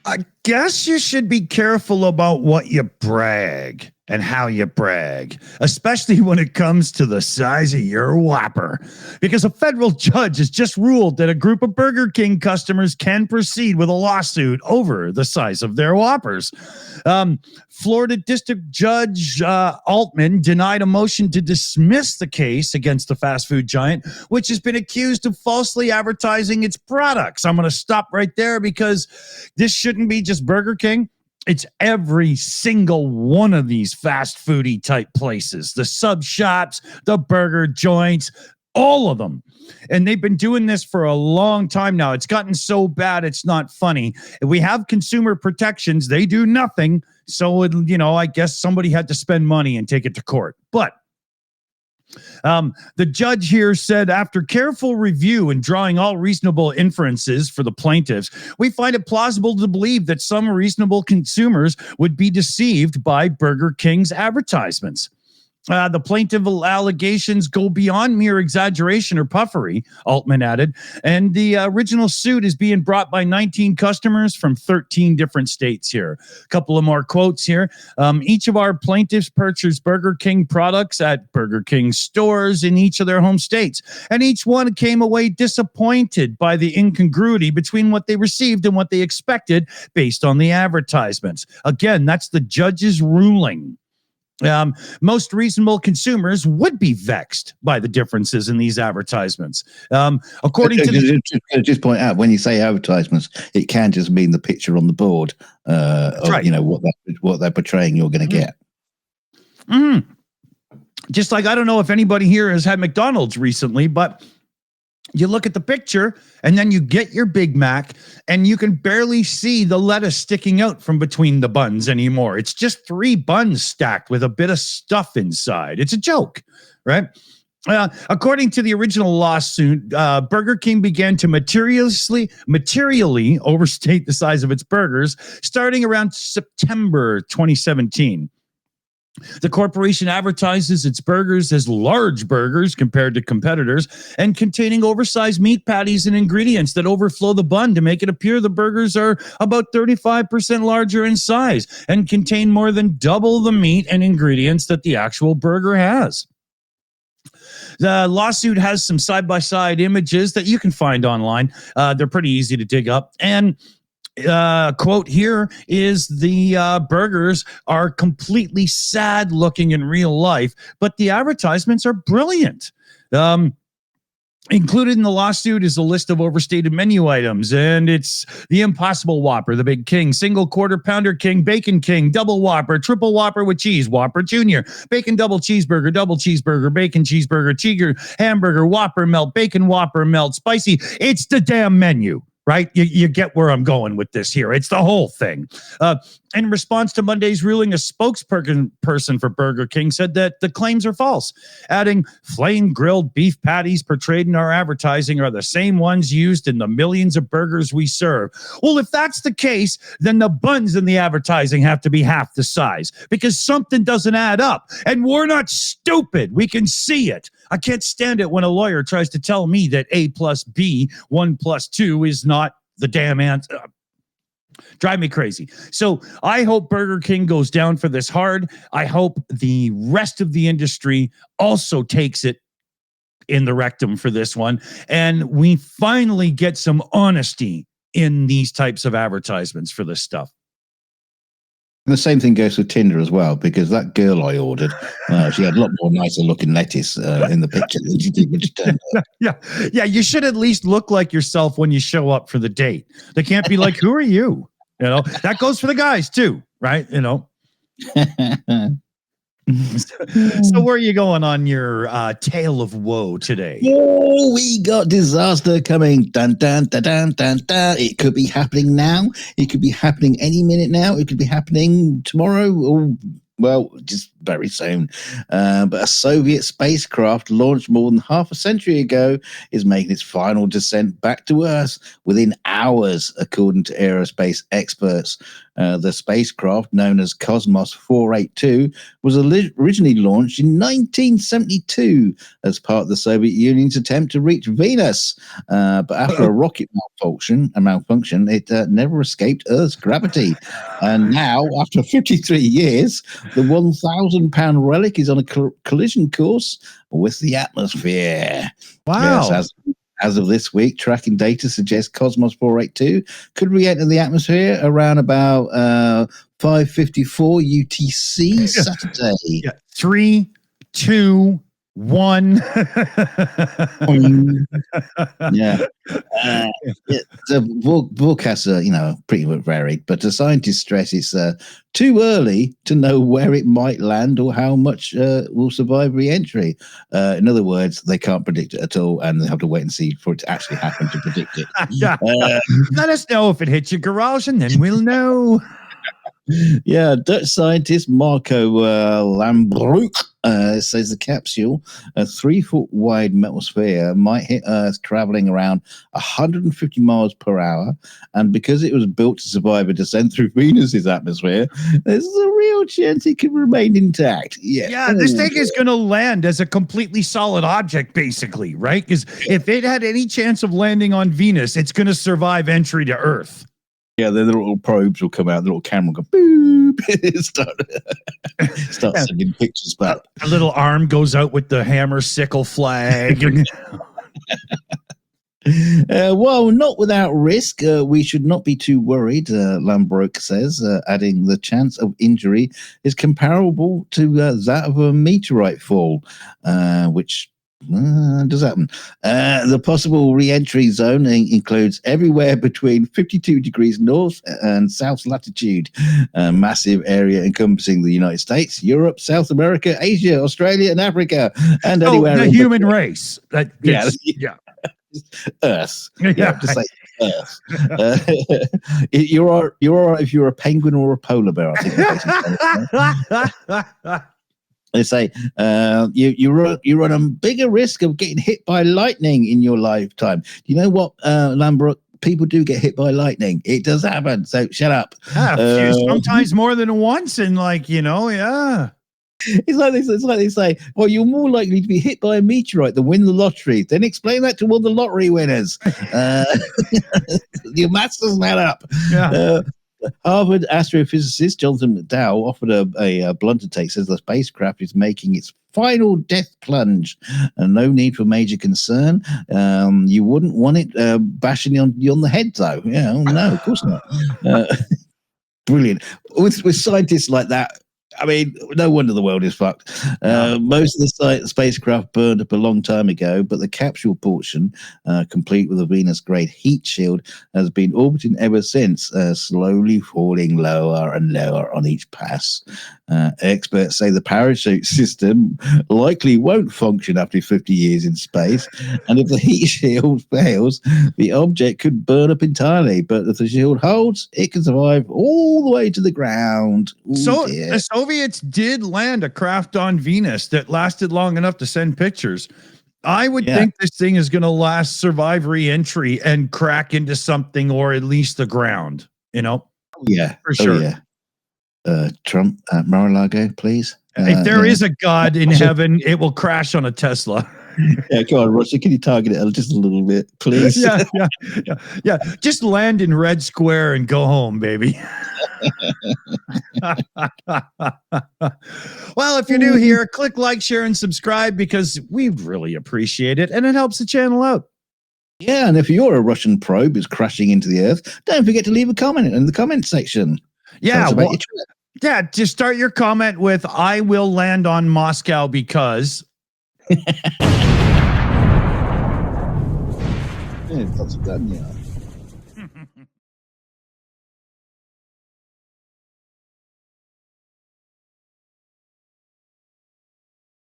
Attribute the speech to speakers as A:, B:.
A: I guess you should be careful about what you brag and how you brag, especially when it comes to the size of your Whopper. Because a federal judge has just ruled that a group of Burger King customers can proceed with a lawsuit over the size of their Whoppers. Florida District Judge Altman denied a motion to dismiss the case against the fast food giant, which has been accused of falsely advertising its products. I'm going to stop right there because this shouldn't be just Burger King. It's every single one of these fast foodie type places, the sub shops, the burger joints, all of them. And they've been doing this for a long time now. It's gotten so bad, it's not funny. If we have consumer protections, they do nothing. So, I guess somebody had to spend money and take it to court. But the judge here said, after careful review and drawing all reasonable inferences for the plaintiffs, we find it plausible to believe that some reasonable consumers would be deceived by Burger King's advertisements. The plaintiff allegations go beyond mere exaggeration or puffery, Altman added, and the original suit is being brought by 19 customers from 13 different states here. A couple of more quotes here. Each of our plaintiffs purchased Burger King products at Burger King stores in each of their home states, and each one came away disappointed by the incongruity between what they received and what they expected based on the advertisements. Again, that's the judge's ruling. Most reasonable consumers would be vexed by the differences in these advertisements. According to
B: just point out, when you say advertisements, it can just mean the picture on the board of
A: right.
B: What they're portraying you're going to get.
A: Mm-hmm. Just like, I don't know if anybody here has had McDonald's recently, but you look at the picture and then you get your Big Mac and you can barely see the lettuce sticking out from between the buns anymore. It's just 3 buns stacked with a bit of stuff inside. It's a joke, right? According to the original lawsuit, Burger King began to materially overstate the size of its burgers starting around September 2017. The corporation advertises its burgers as large burgers compared to competitors and containing oversized meat patties and ingredients that overflow the bun to make it appear the burgers are about 35% larger in size and contain more than double the meat and ingredients that the actual burger has. The lawsuit has some side-by-side images that you can find online. They're pretty easy to dig up. And quote here is the burgers are completely sad looking in real life, but the advertisements are brilliant. Included in the lawsuit is a list of overstated menu items, and it's the Impossible Whopper, the Big King, Single Quarter Pounder King, Bacon King, Double Whopper, Triple Whopper with Cheese, Whopper Jr., Bacon Double Cheeseburger, Bacon Cheeseburger, Cheeger Hamburger, Whopper Melt, Bacon Whopper Melt, Spicy. It's the damn menu. Right? You get where I'm going with this here. It's the whole thing. In response to Monday's ruling, a spokesperson for Burger King said that the claims are false, adding, flame grilled beef patties portrayed in our advertising are the same ones used in the millions of burgers we serve. Well, if that's the case, then the buns in the advertising have to be half the size because something doesn't add up. And we're not stupid. We can see it. I can't stand it when a lawyer tries to tell me that A plus B, 1 plus 2 is not the damn answer. Drive me crazy. So I hope Burger King goes down for this hard. I hope the rest of the industry also takes it in the rectum for this one. And we finally get some honesty in these types of advertisements for this stuff.
B: And the same thing goes with Tinder as well, because that girl I ordered, she had a lot more nicer looking lettuce in the picture than she did when she turned up.
A: Yeah. You should at least look like yourself when you show up for the date. They can't be like, who are you? That goes for the guys too, right? So where are you going on your tale of woe today?
B: Oh, we got disaster coming. Dun, dun, dun, dun, dun, dun. It could be happening now. It could be happening any minute now. It could be happening tomorrow. Or, well, just very soon. But a Soviet spacecraft launched more than half a century ago is making its final descent back to Earth within hours, according to aerospace experts. The spacecraft, known as Cosmos 482, was originally launched in 1972 as part of the Soviet Union's attempt to reach Venus. But after a rocket malfunction, it never escaped Earth's gravity. And now, after 53 years, the 1,000-pound relic is on a collision course with the atmosphere.
A: Wow.
B: Yes, as of this week, tracking data suggests Cosmos 482 could re-enter the atmosphere around about 5:54 UTC Saturday.
A: Yeah. 3, 2, 1.
B: Yeah. The forecasts are, pretty varied, but the scientists stress it's too early to know where it might land or how much will survive re-entry. In other words, they can't predict it at all, and they have to wait and see for it to actually happen to predict it.
A: Let us know if it hits your garage, and then we'll know.
B: Yeah, Dutch scientist Marco Lambroek says the capsule, a 3-foot wide metal sphere, might hit Earth traveling around 150 miles per hour. And because it was built to survive a descent through Venus's atmosphere, there's a real chance it could remain intact.
A: Yeah, this thing is going to land as a completely solid object, basically, right? Because if it had any chance of landing on Venus, it's going to survive entry to Earth.
B: Yeah, the little probes will come out, the little camera will go boop, start sending pictures back.
A: A little arm goes out with the hammer sickle flag.
B: Well, not without risk. We should not be too worried, Lambroek says, adding the chance of injury is comparable to that of a meteorite fall, which does happen. The possible re-entry zone includes everywhere between 52 degrees north and south latitude, a massive area encompassing the United States, Europe, South America, Asia, Australia, and Africa, and anywhere.
A: The human race.
B: Yeah. Earth.
A: Yeah.
B: You have to say Earth. You're all right if you're a penguin or a polar bear, I think. They say you run a bigger risk of getting hit by lightning in your lifetime. You know what, Lambroek? People do get hit by lightning. It does happen. So shut up.
A: Sometimes more than once, and yeah.
B: It's like they say, well, you're more likely to be hit by a meteorite than win the lottery. Then explain that to all the lottery winners. Your maths doesn't add up.
A: Yeah.
B: Harvard astrophysicist Jonathan McDowell offered a blunter take, says the spacecraft is making its final death plunge and no need for major concern. You wouldn't want it bashing you on the head, though. Yeah, no, of course not. Brilliant. With scientists like that, I mean, no wonder the world is fucked. Most of the spacecraft burned up a long time ago, but the capsule portion, complete with a Venus-grade heat shield, has been orbiting ever since, slowly falling lower and lower on each pass. Experts say the parachute system likely won't function after 50 years in space, and if the heat shield fails, the object could burn up entirely. But if the shield holds, it can survive all the way to the ground. Ooh,
A: so
B: dear.
A: the Soviets did land a craft on Venus that lasted long enough to send pictures. I would think this thing is going to survive re-entry and crack into something, or at least the ground,
B: Yeah,
A: for sure.
B: Oh, yeah. Trump at Mar-a-Lago, please.
A: If there is a God in heaven, it will crash on a Tesla.
B: Yeah, go on, Russia. Can you target it just a little bit, please?
A: Yeah. Just land in Red Square and go home, baby. Well, if you're new here, click like, share, and subscribe because we really appreciate it, and it helps the channel out.
B: Yeah, and if you're a Russian probe who's crashing into the Earth, don't forget to leave a comment in the comment section.
A: Yeah, just start your comment with "I will land on Moscow because."
B: Yeah, that's done, yeah.